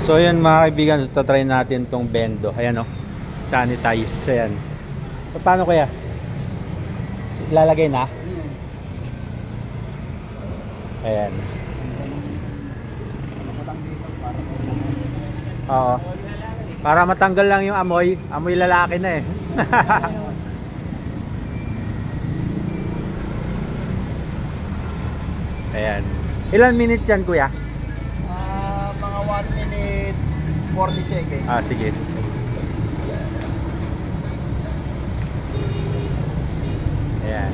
So yun mga kaibigan, so try natin tong Bendo. Ayan o, sanitize. Ayan. So, paano kaya? Ilalagay na? Ayan. Oo. Para matanggal lang yung amoy. Amoy lalaki na eh. Ayan. Ilan minutes yan kuya? Mga 1 minute 40 seconds. Ah, sige. Ayan.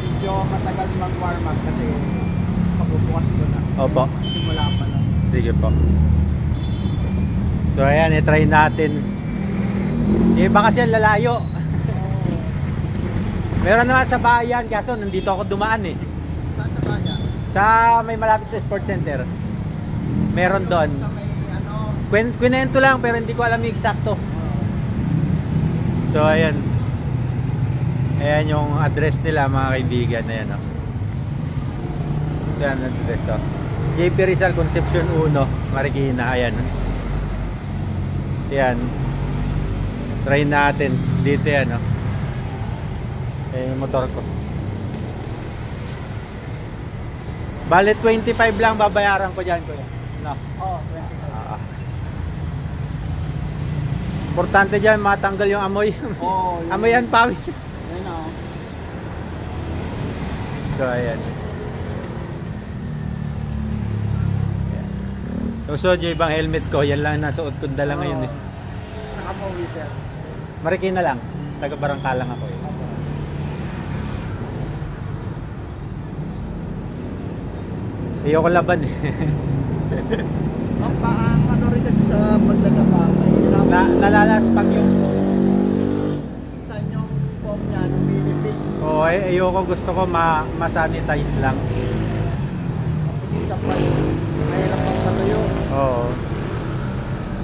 Medyo matagal mag-warm up kasi magbubukas ko na. Opo. Simula pa lang. Sige po. So ayan, i-try natin. Yung iba kasi lalayo. Meron naman sa bayan, kaso nandito ako dumaan eh. Saan sa bayan? Sa may malapit sa sports center. Meron doon. Sa may ano? Kwento lang pero hindi ko alam yung eksakto. So ayan. Ayan yung address nila mga kaibigan. Ayan o. Ayan ang address o. JP Rizal Concepcion 1, Marikina. Ayan. Ayan. Try natin. Dito yan o. Ayan yung motor ko. Bale 25 lang babayaran ko dyan kuya. No? Oo, 25. Importante dyan matanggal yung amoy. Oo. Amoy yan pawis. Ayun o. So ayan. So yung ibang helmet ko, yan lang nasuot ko dala ngayon eh. Nakapawi sir. Marikina lang. Taga Barangkalang ako eh. Ayoko laban eh. Ang ano rin kasi sa pagdadamay. Nalalaspag yung Sa inyong pop niya, lumilipis. Oo, ayoko, gusto ko ma-sanitize lang. Tapos isa pa yun. Mahirap ang patuyo. Oo.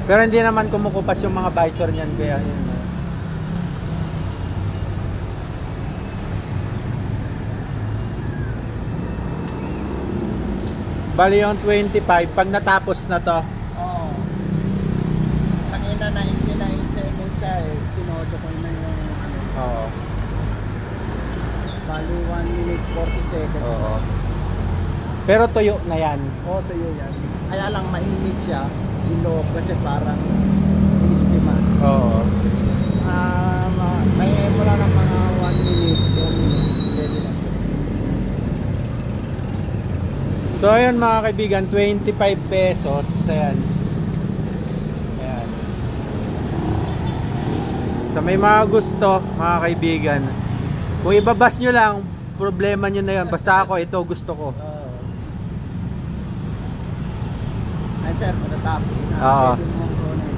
Pero hindi naman kumukupas yung mga visor niyan kaya yun. Bali yung 25 pag natapos na to. Oo. Kanina 99 seconds siya eh. Pinodo ko na yung ano. Oo. Bali 1 minute 40 seconds. Oo. Pero tuyo na yan. Oo, tuyo yan. Kaya lang mainit siya. Yung loob kasi parang istiman. Oo. May mula ng mga 1 minute, 2 minutes. Pwede na siya. So ayan mga kaibigan, 25 pesos. Ayan. Ayan. Sa may mga gusto mga kaibigan, kung ibabas nyo lang, problema nyo na yan. Basta ako, ito gusto ko. Ay sir, matatapos na. Oo. Pwede mo kunin.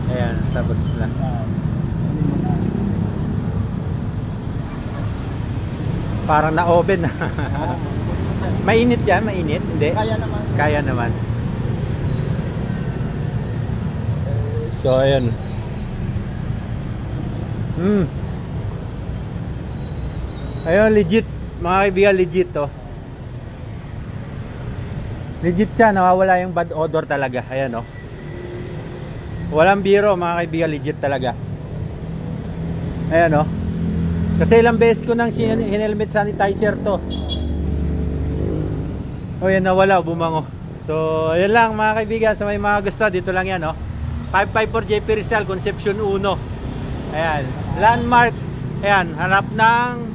Ayan, tapos na. Kunin mo na. Parang na-oven na. Oo, kunin mo, sir. Mainit yan? Mainit? Hindi? Kaya naman. Kaya naman. So ayan. Ayun, legit. Mga kaibigan, legit to. Legit siya, nawawala yung bad odor talaga. Ayan oh. Walang biro mga kaibigan, legit talaga. Ayan oh. Kasi ilang beses ko nang hinelmet sanitizer to. O yan, nawala, bumango. So ayan lang mga kaibigan, sa may mga gusto, dito lang yan oh. 554 JP Rizal Concepcion 1. Ayan, landmark. Ayan, harap ng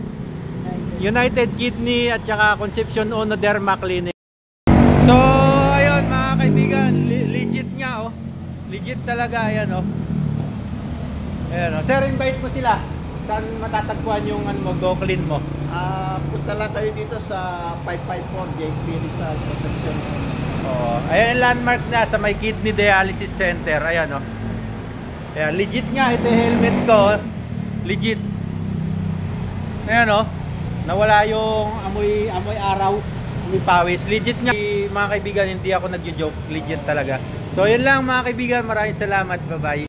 United Kidney at saka Concepcion 1 Derma Clinic. So ayun mga kaibigan, legit nga oh. Legit talaga, ayan oh. Ayan oh. Sir, invite mo sila. Saan matatagpuan yung ano mo, go clean mo? Punta lang kayo dito sa 554 JP Rizal Concepcion. Oh, ayan landmark na sa may kidney dialysis center. Ayan oh. Ayan, legit nga ito yung helmet ko. Legit. Ayan oh. Nawala yung amoy araw, amoy pawis. Legit nga mga kaibigan, hindi ako nagjo-joke. Legit talaga. So yun lang mga kaibigan, maraming salamat. Bye bye.